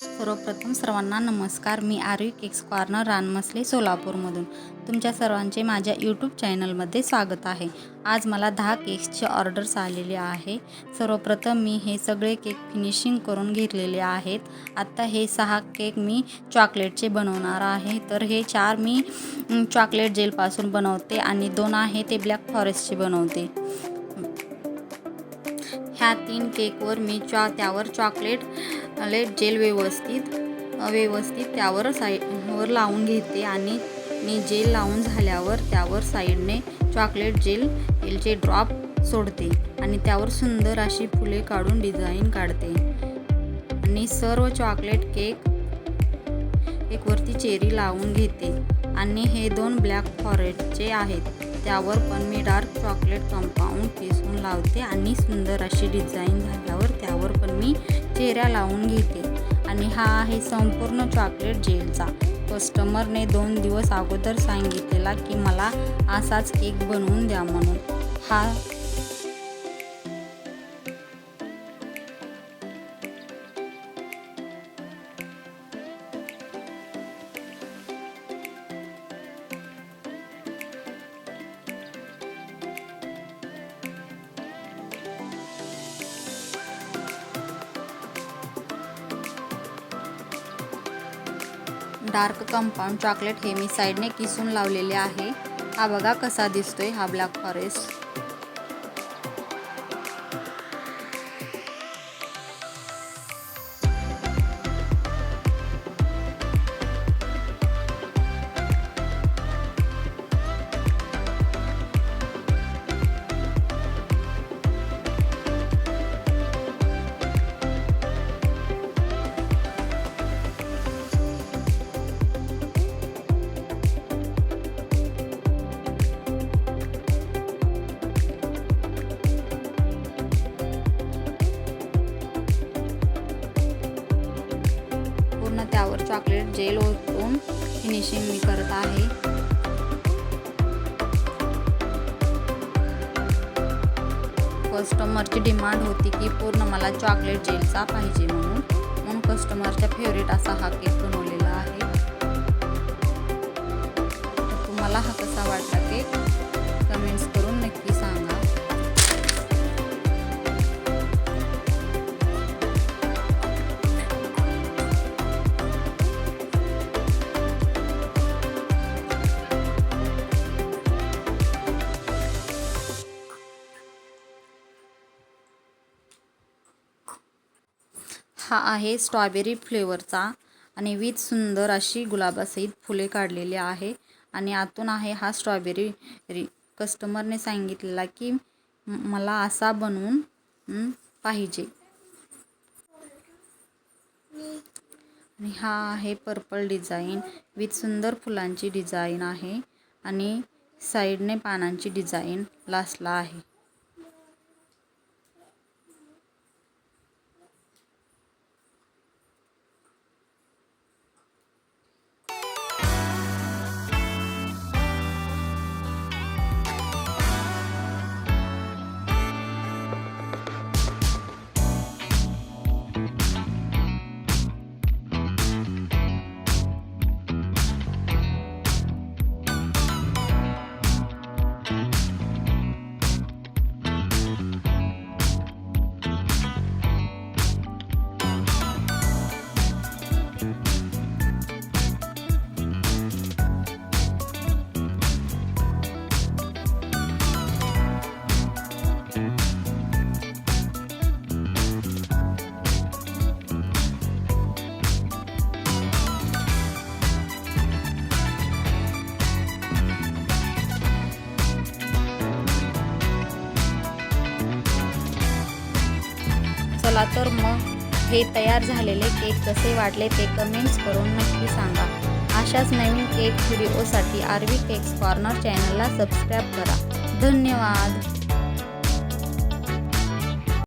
सर्वप्रथम सर्वांना नमस्कार. मी आरवी केक्स कॉर्नर रानमसले सोलापूरमधून तुमच्या सर्वांचे माझ्या यूट्यूब चॅनलमध्ये स्वागत आहे. आज मला 10 केक्सचे ऑर्डर्स आलेले आहे. सर्वप्रथम मी हे सगळे केक फिनिशिंग करून घेतलेले आहेत. आता हे 6 केक मी चॉकलेटचे बनवणार आहे. तर हे 4 मी चॉकलेट जेलपासून बनवते आणि 2 आहे ते ब्लॅक फॉरेस्टचे बनवते. ह्या 3 केकवर मी त्यावर चॉकलेट जेल व्यवस्थित त्यावर साईडवर लावून घेते आणि जेल लावून झाल्यावर त्यावर साईडने चॉकलेट जेलचे ड्रॉप सोडते आणि त्यावर सुंदर अशी फुले काढून डिझाईन काढते आणि सर्व चॉकलेट केकवरती चेरी लावून घेते. आणि हे 2 ब्लॅक फॉरेस्टचे आहेत, त्यावर पण मी डार्क चॉकलेट कंपाऊंड किसून लावते आणि सुंदर अशी डिझाईन झाल्यावर त्यावर पण मी चेऱ्या लावून घेते. आणि हा आहे संपूर्ण चॉकलेट जेलचा. कस्टमरने 2 दिवस अगोदर सांगितलेला की मला असाच केक बनवून द्या म्हणून. हा डार्क कंपाऊंड चॉकलेट हे मी साईडने किसून लावलेले आहे. हा बघा कसा दिसतोय हा ब्लॅक फॉरेस्ट. त्यावर चॉकलेट जेल ओतून फिनिशिंग मी करत आहे. कस्टमरची डिमांड होती की पूर्ण मला चॉकलेट जेलचा पाहिजे म्हणून कस्टमरचा फेवरेट असा हा केक बनवलेला आहे. तुम्हाला हा कसा वाटला केक कमेंट्स करून नक्की सांगा. हा आहे स्ट्रॉबेरी फ्लेवरचा आणि विथ सुंदर अशी गुलाबासहित फुले काढलेली आहे. आणि आतून आहे हा स्ट्रॉबेरी. कस्टमरने सांगितलेला की मला असा बनवून पाहिजे. आणि हा आहे पर्पल डिझाईन विथ सुंदर फुलांची डिझाईन आहे आणि साईडने पानांची डिझाईन लास्टला आहे. चला तर मग हे तयार झालेले केक कसे वाटले ते कमेंट्स करून नक्की सांगा. अशाच नवीन केक व्हिडिओसाठी आरवी केक्स कॉर्नर चॅनलला सबस्क्राईब करा. धन्यवाद.